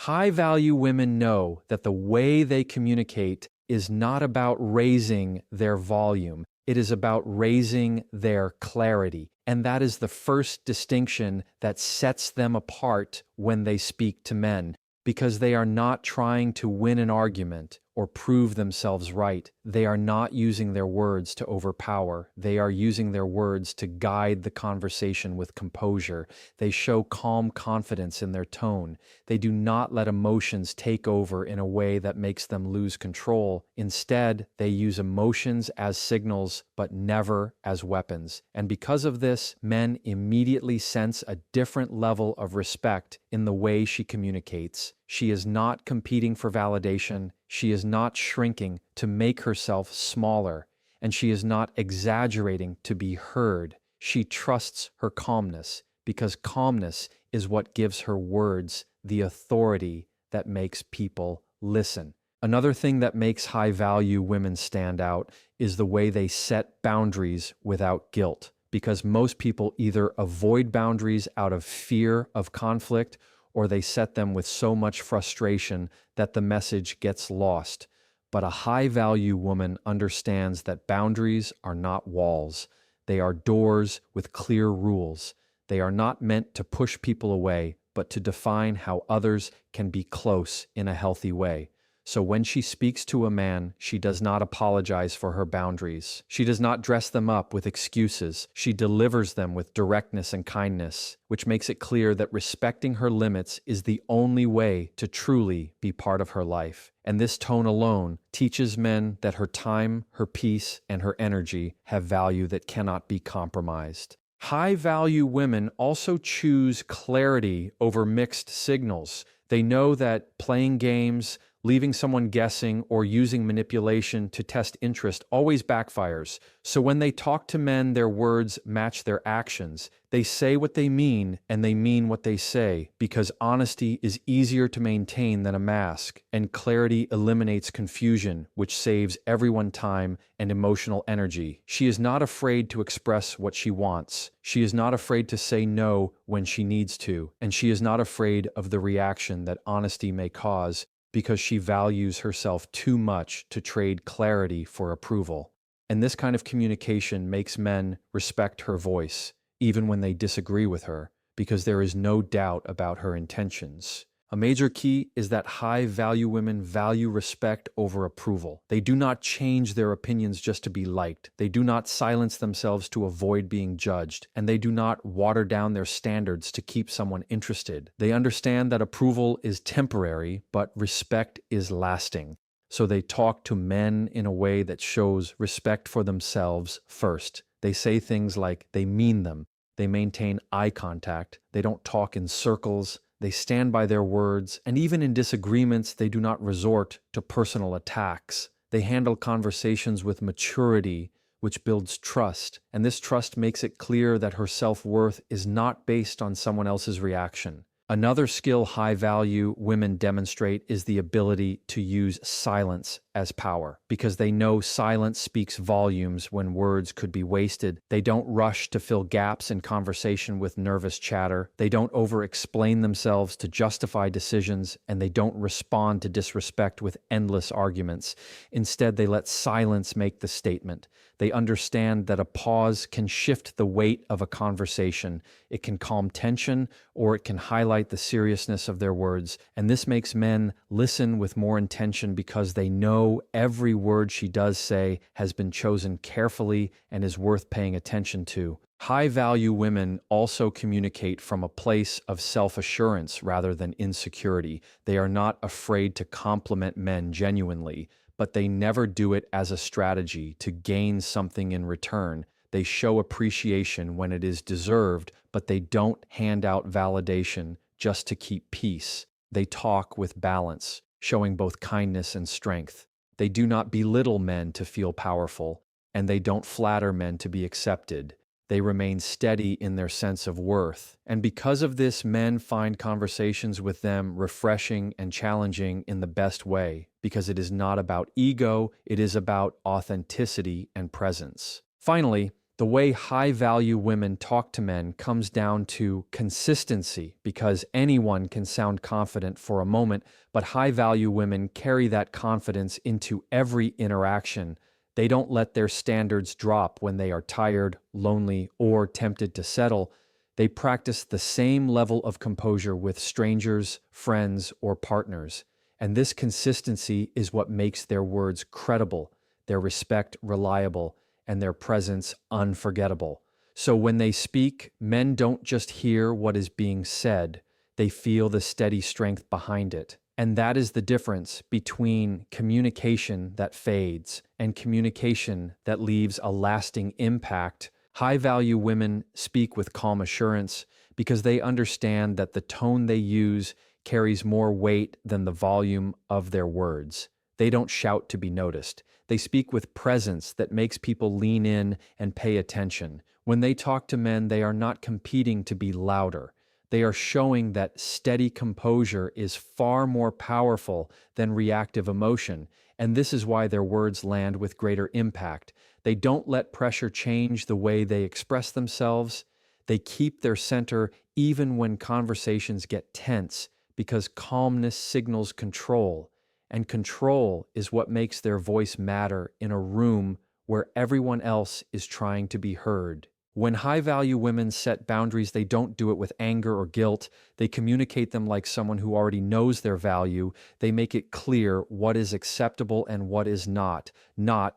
High-value women know that the way they communicate is not about raising their volume. It is about raising their clarity. And that is the first distinction that sets them apart when they speak to men, because they are not trying to win an argument or prove themselves right. They are not using their words to overpower. They are using their words to guide the conversation with composure. They show calm confidence in their tone. They do not let emotions take over in a way that makes them lose control. Instead, they use emotions as signals, but never as weapons. And because of this, men immediately sense a different level of respect in the way she communicates. She is not competing for validation. She is not shrinking to make herself smaller, and she is not exaggerating to be heard. She trusts her calmness, because calmness is what gives her words the authority that makes people listen. Another thing that makes high-value women stand out is the way they set boundaries without guilt, because most people either avoid boundaries out of fear of conflict, or they set them with so much frustration that the message gets lost. But a high-value woman understands that boundaries are not walls. They are doors with clear rules. They are not meant to push people away, but to define how others can be close in a healthy way. So when she speaks to a man, she does not apologize for her boundaries. She does not dress them up with excuses. She delivers them with directness and kindness, which makes it clear that respecting her limits is the only way to truly be part of her life. And this tone alone teaches men that her time, her peace, and her energy have value that cannot be compromised. High-value women also choose clarity over mixed signals. They know that playing games, leaving someone guessing, or using manipulation to test interest always backfires. So when they talk to men, their words match their actions. They say what they mean, and they mean what they say, because honesty is easier to maintain than a mask, and clarity eliminates confusion, which saves everyone time and emotional energy. She is not afraid to express what she wants. She is not afraid to say no when she needs to, and she is not afraid of the reaction that honesty may cause, because she values herself too much to trade clarity for approval. And this kind of communication makes men respect her voice, even when they disagree with her, because there is no doubt about her intentions. A major key is that high-value women value respect over approval. They do not change their opinions just to be liked. They do not silence themselves to avoid being judged, and they do not water down their standards to keep someone interested. They understand that approval is temporary, but respect is lasting. So they talk to men in a way that shows respect for themselves first. They say things like they mean them. They maintain eye contact. They don't talk in circles. They stand by their words, and even in disagreements, they do not resort to personal attacks. They handle conversations with maturity, which builds trust, and this trust makes it clear that her self-worth is not based on someone else's reaction. Another skill high-value women demonstrate is the ability to use silence as power, because they know silence speaks volumes when words could be wasted. They don't rush to fill gaps in conversation with nervous chatter. They don't over-explain themselves to justify decisions, and they don't respond to disrespect with endless arguments. Instead, they let silence make the statement. They understand that a pause can shift the weight of a conversation. It can calm tension, or it can highlight the seriousness of their words. And this makes men listen with more intention because they know every word she does say has been chosen carefully and is worth paying attention to. High-value women also communicate from a place of self-assurance rather than insecurity. They are not afraid to compliment men genuinely, but they never do it as a strategy to gain something in return. They show appreciation when it is deserved, but they don't hand out validation just to keep peace. They talk with balance, showing both kindness and strength. They do not belittle men to feel powerful, and they don't flatter men to be accepted. They remain steady in their sense of worth. And because of this, men find conversations with them refreshing and challenging in the best way, because it is not about ego, it is about authenticity and presence. Finally, The way high-value women talk to men comes down to consistency, because anyone can sound confident for a moment, but high-value women carry that confidence into every interaction. They don't let their standards drop when they are tired, lonely, or tempted to settle. They practice the same level of composure with strangers, friends, or partners. And this consistency is what makes their words credible, their respect reliable, and their presence unforgettable. So when they speak, men don't just hear what is being said, they feel the steady strength behind it. And that is the difference between communication that fades and communication that leaves a lasting impact. High-value women speak with calm assurance because they understand that the tone they use carries more weight than the volume of their words. They don't shout to be noticed. They speak with presence that makes people lean in and pay attention. When they talk to men, they are not competing to be louder. They are showing that steady composure is far more powerful than reactive emotion, and this is why their words land with greater impact. They don't let pressure change the way they express themselves. They keep their center even when conversations get tense, because calmness signals control, and control is what makes their voice matter in a room where everyone else is trying to be heard. When high-value women set boundaries, they don't do it with anger or guilt. They communicate them like someone who already knows their value. They make it clear what is acceptable and what is not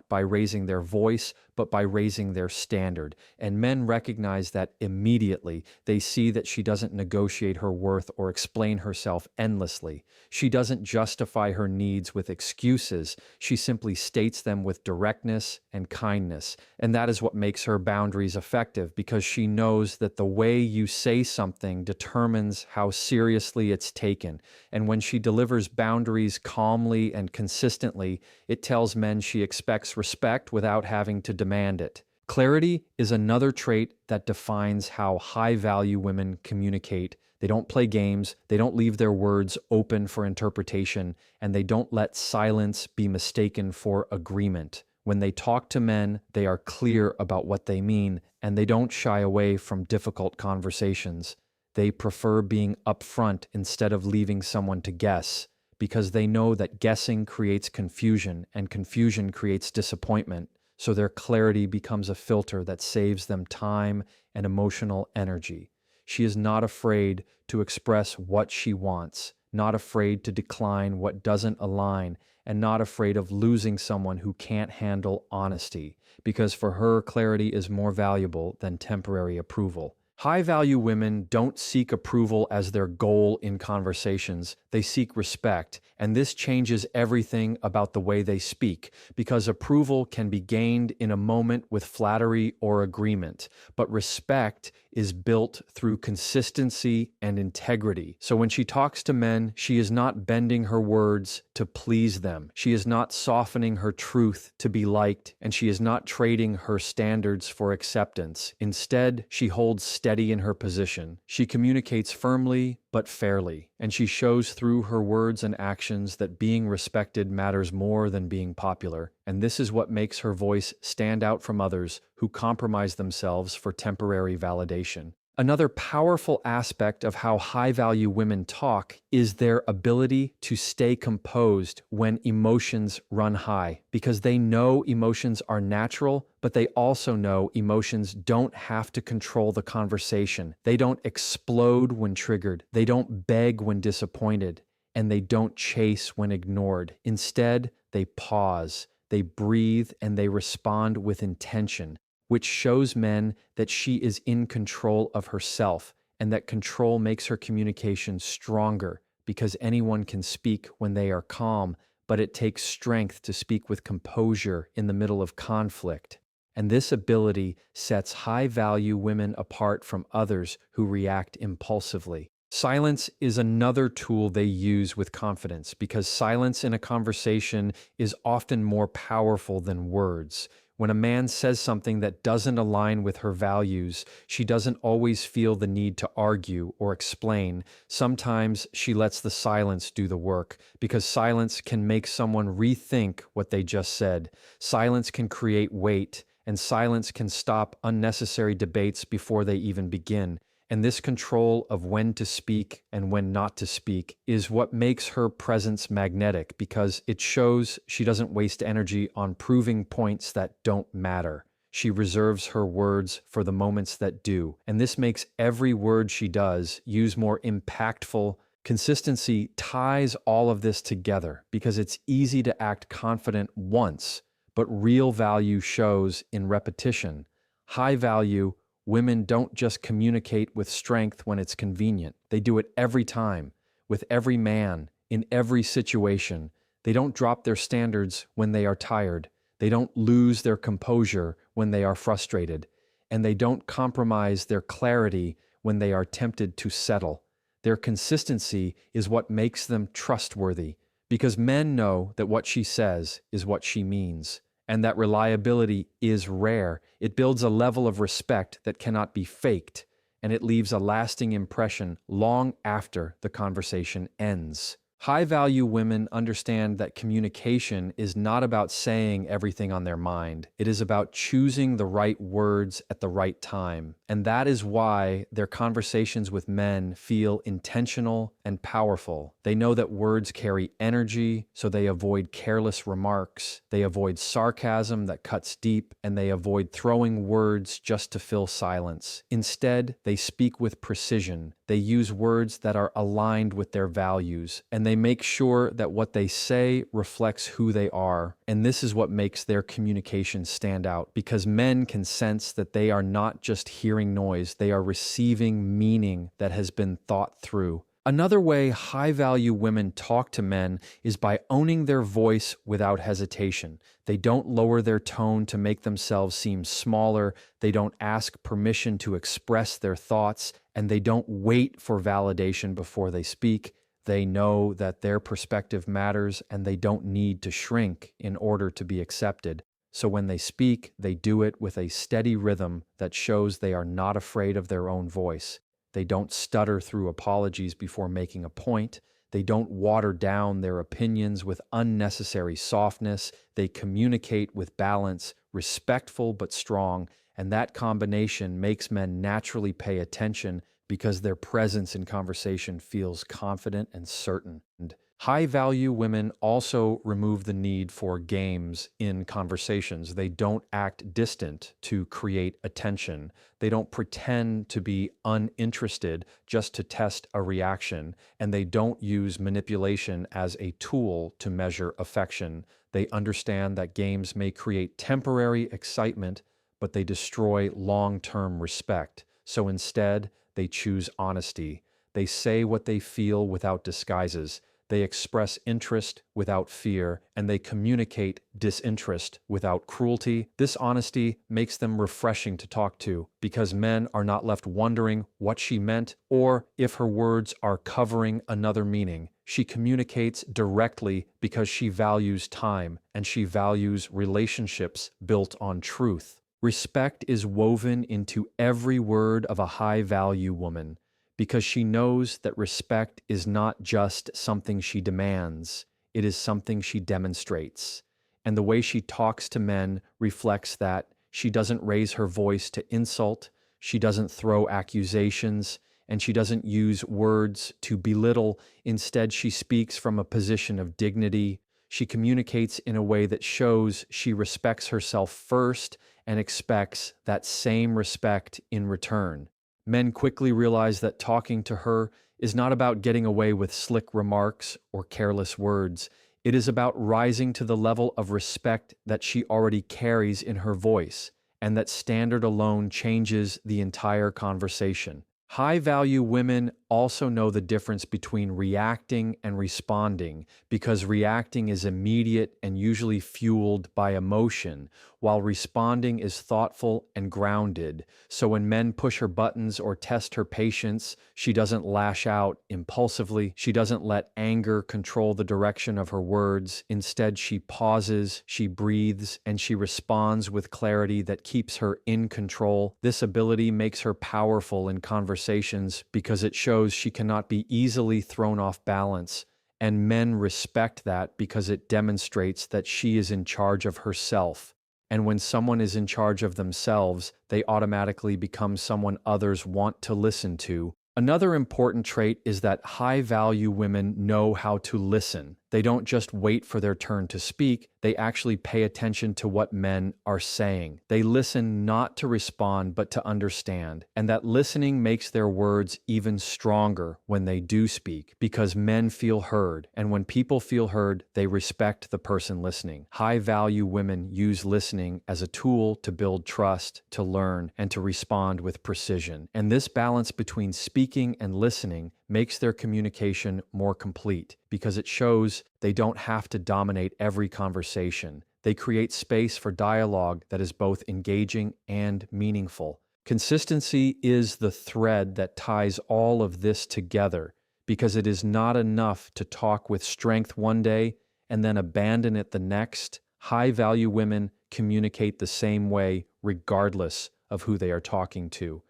by raising their voice, but by raising their standard. And men recognize that immediately. They see that she doesn't negotiate her worth or explain herself endlessly. She doesn't justify her needs with excuses. She simply states them with directness and kindness. And that is what makes her boundaries effective, because she knows that the way you say something determines how seriously it's taken. And when she delivers boundaries calmly and consistently, it tells men she expects respect without having to demand it. Clarity is another trait that defines how high-value women communicate. They don't play games, they don't leave their words open for interpretation, and they don't let silence be mistaken for agreement. When they talk to men, they are clear about what they mean, and they don't shy away from difficult conversations. They prefer being upfront instead of leaving someone to guess, because they know that guessing creates confusion, and confusion creates disappointment. So their clarity becomes a filter that saves them time and emotional energy. She is not afraid to express what she wants, not afraid to decline what doesn't align, and not afraid of losing someone who can't handle honesty, because for her, clarity is more valuable than temporary approval. High-value women don't seek approval as their goal in conversations. They seek respect, and this changes everything about the way they speak, because approval can be gained in a moment with flattery or agreement, but respect is built through consistency and integrity. So when she talks to men, she is not bending her words to please them. She is not softening her truth to be liked, and she is not trading her standards for acceptance. Instead, she holds steady in her position. She communicates firmly but fairly, and she shows through her words and actions that being respected matters more than being popular. And this is what makes her voice stand out from others who compromise themselves for temporary validation. Another powerful aspect of how high-value women talk is their ability to stay composed when emotions run high, because they know emotions are natural, but they also know emotions don't have to control the conversation. They don't explode when triggered. They don't beg when disappointed, and they don't chase when ignored. Instead, they pause, they breathe, and they respond with intention, which shows men that she is in control of herself, and that control makes her communication stronger, because anyone can speak when they are calm, but it takes strength to speak with composure in the middle of conflict. And this ability sets high-value women apart from others who react impulsively. Silence is another tool they use with confidence, because silence in a conversation is often more powerful than words. When a man says something that doesn't align with her values, she doesn't always feel the need to argue or explain. Sometimes she lets the silence do the work, because silence can make someone rethink what they just said. Silence can create weight, and silence can stop unnecessary debates before they even begin. And this control of when to speak and when not to speak is what makes her presence magnetic, because it shows she doesn't waste energy on proving points that don't matter. She reserves her words for the moments that do, and this makes every word she does use more impactful. Consistency ties all of this together because it's easy to act confident once, but real value shows in repetition. High value women don't just communicate with strength when it's convenient. They do it every time, with every man, in every situation. They don't drop their standards when they are tired. They don't lose their composure when they are frustrated. And they don't compromise their clarity when they are tempted to settle. Their consistency is what makes them trustworthy, because men know that what she says is what she means, and that reliability is rare. It builds a level of respect that cannot be faked, and it leaves a lasting impression long after the conversation ends. High-value women understand that communication is not about saying everything on their mind. It is about choosing the right words at the right time. And that is why their conversations with men feel intentional and powerful. They know that words carry energy, so they avoid careless remarks. They avoid sarcasm that cuts deep, and they avoid throwing words just to fill silence. Instead, they speak with precision. They use words that are aligned with their values, and they make sure that what they say reflects who they are. And this is what makes their communication stand out, because men can sense that they are not just hearing noise, they are receiving meaning that has been thought through. Another way high-value women talk to men is by owning their voice without hesitation. They don't lower their tone to make themselves seem smaller. They don't ask permission to express their thoughts, and they don't wait for validation before they speak. They know that their perspective matters, and they don't need to shrink in order to be accepted. So when they speak, they do it with a steady rhythm that shows they are not afraid of their own voice. They don't stutter through apologies before making a point. They don't water down their opinions with unnecessary softness. They communicate with balance, respectful but strong, and that combination makes men naturally pay attention because their presence in conversation feels confident and certain. And high-value women also remove the need for games in conversations. They don't act distant to create attention. They don't pretend to be uninterested just to test a reaction, and they don't use manipulation as a tool to measure affection. They understand that games may create temporary excitement, but they destroy long-term respect. So instead, they choose honesty. They say what they feel without disguises. They express interest without fear, and they communicate disinterest without cruelty. This honesty makes them refreshing to talk to, because men are not left wondering what she meant or if her words are covering another meaning. She communicates directly because she values time, and she values relationships built on truth. Respect is woven into every word of a high-value woman, because she knows that respect is not just something she demands, it is something she demonstrates. And the way she talks to men reflects that. She doesn't raise her voice to insult, she doesn't throw accusations, and she doesn't use words to belittle. Instead, she speaks from a position of dignity. She communicates in a way that shows she respects herself first and expects that same respect in return. Men quickly realize that talking to her is not about getting away with slick remarks or careless words. It is about rising to the level of respect that she already carries in her voice, and that standard alone changes the entire conversation. High-value women also know the difference between reacting and responding, because reacting is immediate and usually fueled by emotion, while responding is thoughtful and grounded. So when men push her buttons or test her patience, she doesn't lash out impulsively. She doesn't let anger control the direction of her words. Instead, she pauses, she breathes, and she responds with clarity that keeps her in control. This ability makes her powerful in conversations because it shows she cannot be easily thrown off balance, and men respect that because it demonstrates that she is in charge of herself. And when someone is in charge of themselves, they automatically become someone others want to listen to. Another important trait is that high-value women know how to listen. They don't just wait for their turn to speak, they actually pay attention to what men are saying. They listen not to respond, but to understand. And that listening makes their words even stronger when they do speak, because men feel heard. And when people feel heard, they respect the person listening. High-value women use listening as a tool to build trust, to learn, and to respond with precision. And this balance between speaking and listening makes their communication more complete because it shows they don't have to dominate every conversation. They create space for dialogue that is both engaging and meaningful. Consistency is the thread that ties all of this together because it is not enough to talk with strength one day and then abandon it the next. High-value women communicate the same way regardless of who they are talking to.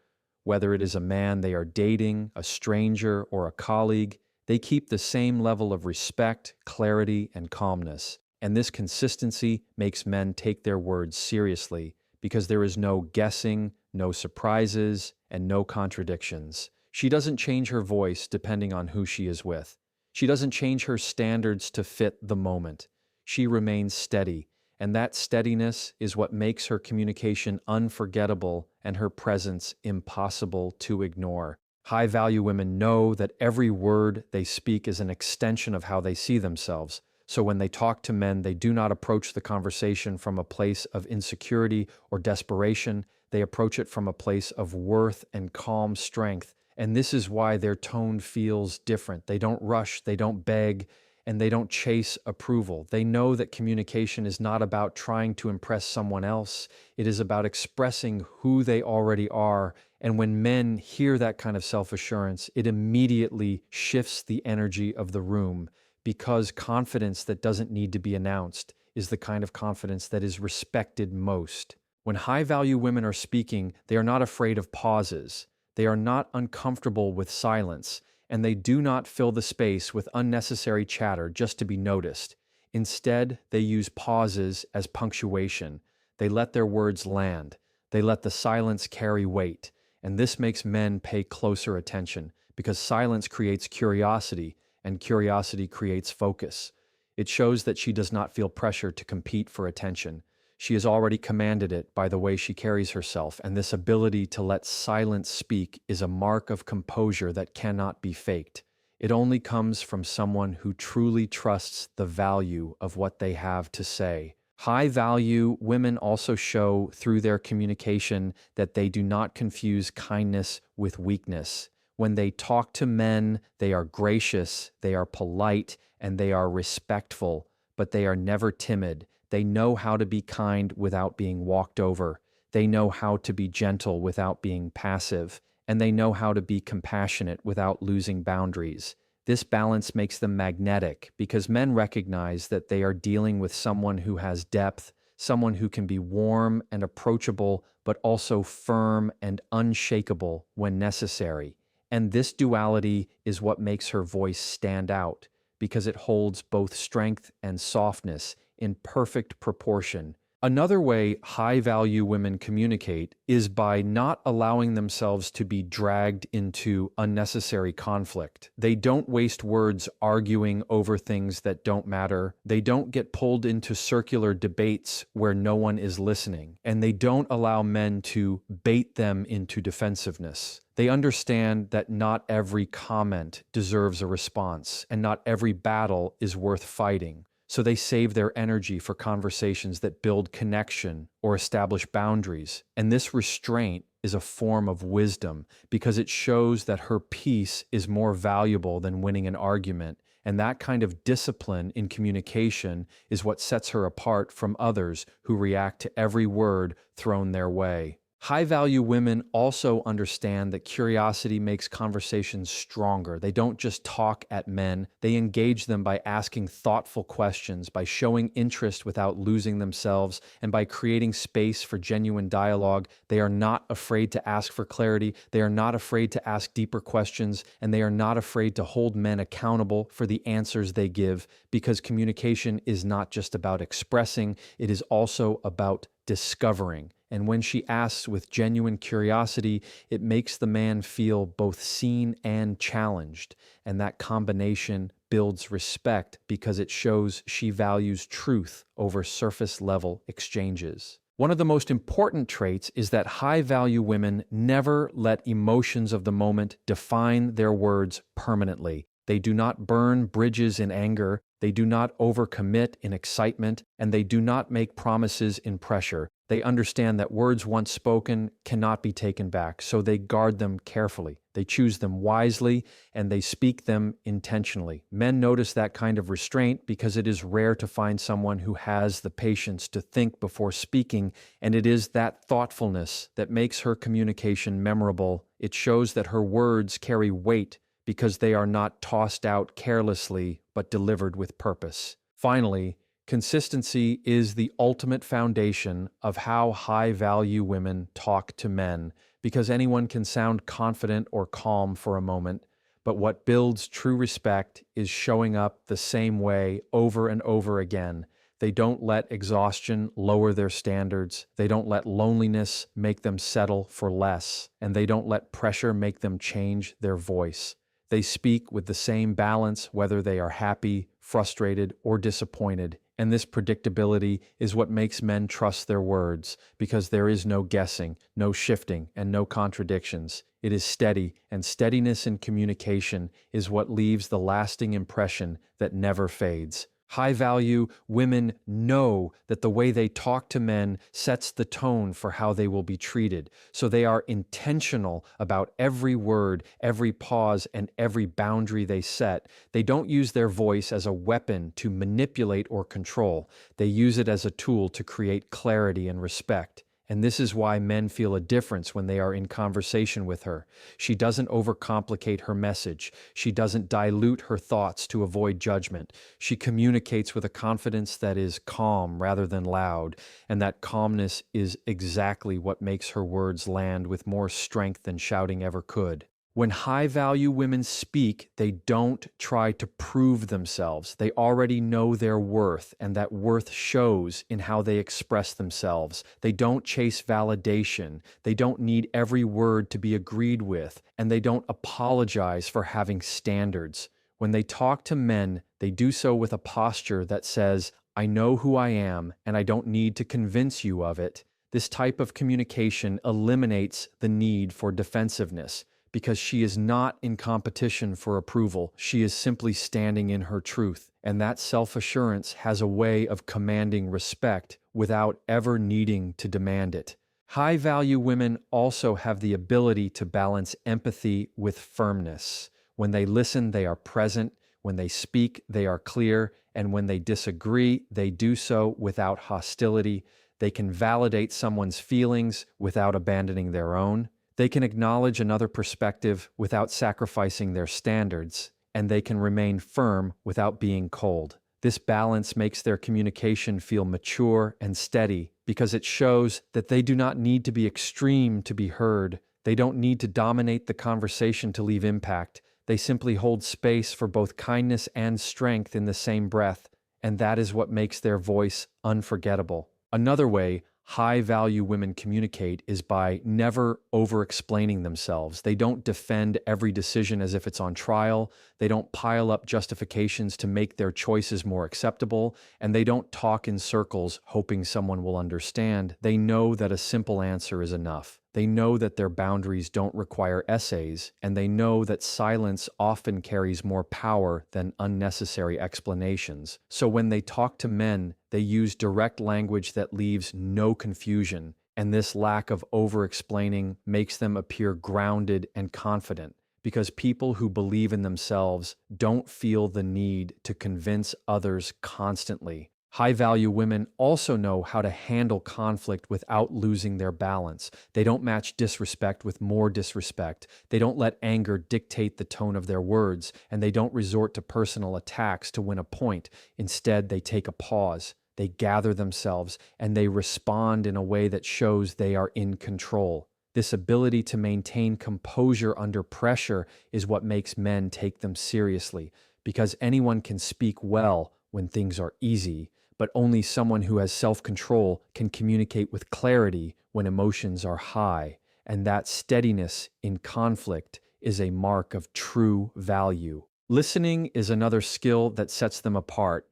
Whether it is a man they are dating, a stranger, or a colleague, they keep the same level of respect, clarity, and calmness. And this consistency makes men take their words seriously because there is no guessing, no surprises, and no contradictions. She doesn't change her voice depending on who she is with. She doesn't change her standards to fit the moment. She remains steady, and that steadiness is what makes her communication unforgettable and her presence impossible to ignore. High-value women know that every word they speak is an extension of how they see themselves. So when they talk to men, they do not approach the conversation from a place of insecurity or desperation. They approach it from a place of worth and calm strength. And this is why their tone feels different. They don't rush, they don't beg, and they don't chase approval. They know that communication is not about trying to impress someone else. It is about expressing who they already are. And when men hear that kind of self-assurance, it immediately shifts the energy of the room because confidence that doesn't need to be announced is the kind of confidence that is respected most. When high-value women are speaking, they are not afraid of pauses. They are not uncomfortable with silence, and they do not fill the space with unnecessary chatter just to be noticed. Instead, they use pauses as punctuation. They let their words land. They let the silence carry weight. And this makes men pay closer attention because silence creates curiosity, and curiosity creates focus. It shows that she does not feel pressure to compete for attention. She has already commanded it by the way she carries herself, and this ability to let silence speak is a mark of composure that cannot be faked. It only comes from someone who truly trusts the value of what they have to say. High-value women also show through their communication that they do not confuse kindness with weakness. When they talk to men, they are gracious, they are polite, and they are respectful, but they are never timid. They know how to be kind without being walked over. They know how to be gentle without being passive. And they know how to be compassionate without losing boundaries. This balance makes them magnetic because men recognize that they are dealing with someone who has depth, someone who can be warm and approachable, but also firm and unshakable when necessary. And this duality is what makes her voice stand out because it holds both strength and softness in perfect proportion. Another way high-value women communicate is by not allowing themselves to be dragged into unnecessary conflict. They don't waste words arguing over things that don't matter. They don't get pulled into circular debates where no one is listening. And they don't allow men to bait them into defensiveness. They understand that not every comment deserves a response, and not every battle is worth fighting. So they save their energy for conversations that build connection or establish boundaries. And this restraint is a form of wisdom because it shows that her peace is more valuable than winning an argument. And that kind of discipline in communication is what sets her apart from others who react to every word thrown their way. High-value women also understand that curiosity makes conversations stronger. They don't just talk at men. They engage them by asking thoughtful questions, by showing interest without losing themselves, and by creating space for genuine dialogue. They are not afraid to ask for clarity. They are not afraid to ask deeper questions, and they are not afraid to hold men accountable for the answers they give, because communication is not just about expressing, it is also about discovering. And when she asks with genuine curiosity, it makes the man feel both seen and challenged. And that combination builds respect because it shows she values truth over surface level exchanges. One of the most important traits is that high-value women never let emotions of the moment define their words permanently. They do not burn bridges in anger, they do not overcommit in excitement, and they do not make promises in pressure. They understand that words once spoken cannot be taken back, so they guard them carefully. They choose them wisely, and they speak them intentionally. Men notice that kind of restraint because it is rare to find someone who has the patience to think before speaking, and it is that thoughtfulness that makes her communication memorable. It shows that her words carry weight because they are not tossed out carelessly, but delivered with purpose. Finally, consistency is the ultimate foundation of how high-value women talk to men, because anyone can sound confident or calm for a moment, but what builds true respect is showing up the same way over and over again. They don't let exhaustion lower their standards, they don't let loneliness make them settle for less, and they don't let pressure make them change their voice. They speak with the same balance whether they are happy, frustrated, or disappointed, and this predictability is what makes men trust their words, because there is no guessing, no shifting, and no contradictions. It is steady, and steadiness in communication is what leaves the lasting impression that never fades. High-value women know that the way they talk to men sets the tone for how they will be treated, so they are intentional about every word, every pause, and every boundary they set. They don't use their voice as a weapon to manipulate or control. They use it as a tool to create clarity and respect. And this is why men feel a difference when they are in conversation with her. She doesn't overcomplicate her message. She doesn't dilute her thoughts to avoid judgment. She communicates with a confidence that is calm rather than loud, and that calmness is exactly what makes her words land with more strength than shouting ever could. When high-value women speak, they don't try to prove themselves. They already know their worth, and that worth shows in how they express themselves. They don't chase validation. They don't need every word to be agreed with, and they don't apologize for having standards. When they talk to men, they do so with a posture that says, "I know who I am, and I don't need to convince you of it." This type of communication eliminates the need for defensiveness, because she is not in competition for approval. She is simply standing in her truth, and that self-assurance has a way of commanding respect without ever needing to demand it. High-value women also have the ability to balance empathy with firmness. When they listen, they are present. When they speak, they are clear. And when they disagree, they do so without hostility. They can validate someone's feelings without abandoning their own. They can acknowledge another perspective without sacrificing their standards, and they can remain firm without being cold. This balance makes their communication feel mature and steady because it shows that they do not need to be extreme to be heard. They don't need to dominate the conversation to leave impact. They simply hold space for both kindness and strength in the same breath, and that is what makes their voice unforgettable. Another way high-value women communicate is by never over-explaining themselves. They don't defend every decision as if it's on trial. They don't pile up justifications to make their choices more acceptable, and they don't talk in circles hoping someone will understand. They know that a simple answer is enough. They know that their boundaries don't require essays, and they know that silence often carries more power than unnecessary explanations. So when they talk to men, they use direct language that leaves no confusion, and this lack of over-explaining makes them appear grounded and confident, because people who believe in themselves don't feel the need to convince others constantly. High-value women also know how to handle conflict without losing their balance. They don't match disrespect with more disrespect. They don't let anger dictate the tone of their words, and they don't resort to personal attacks to win a point. Instead, they take a pause. They gather themselves, and they respond in a way that shows they are in control. This ability to maintain composure under pressure is what makes men take them seriously, because anyone can speak well when things are easy, but only someone who has self-control can communicate with clarity when emotions are high, and that steadiness in conflict is a mark of true value. Listening is another skill that sets them apart.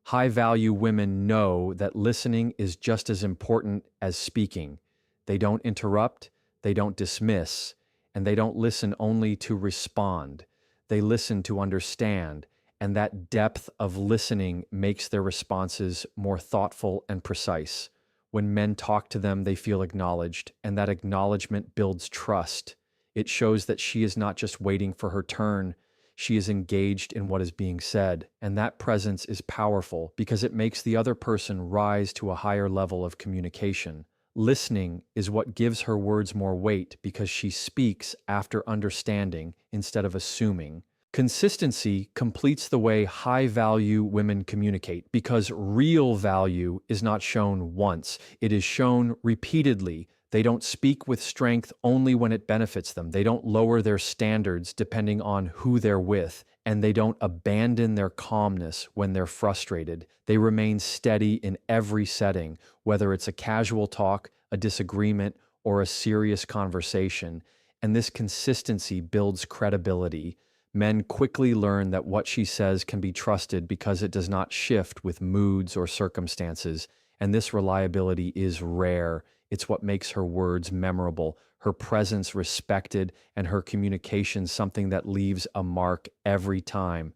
High-value women know that listening is just as important as speaking. They don't interrupt, they don't dismiss, and they don't listen only to respond. They listen to understand, and that depth of listening makes their responses more thoughtful and precise. When men talk to them, they feel acknowledged, and that acknowledgement builds trust. It shows that she is not just waiting for her turn, she is engaged in what is being said, and that presence is powerful because it makes the other person rise to a higher level of communication. Listening is what gives her words more weight because she speaks after understanding instead of assuming. Consistency completes the way high-value women communicate because real value is not shown once, it is shown repeatedly. They don't speak with strength only when it benefits them. They don't lower their standards depending on who they're with, and they don't abandon their calmness when they're frustrated. They remain steady in every setting, whether it's a casual talk, a disagreement, or a serious conversation. And this consistency builds credibility. Men quickly learn that what she says can be trusted because it does not shift with moods or circumstances, and this reliability is rare. It's what makes her words memorable, her presence respected, and her communication something that leaves a mark every time.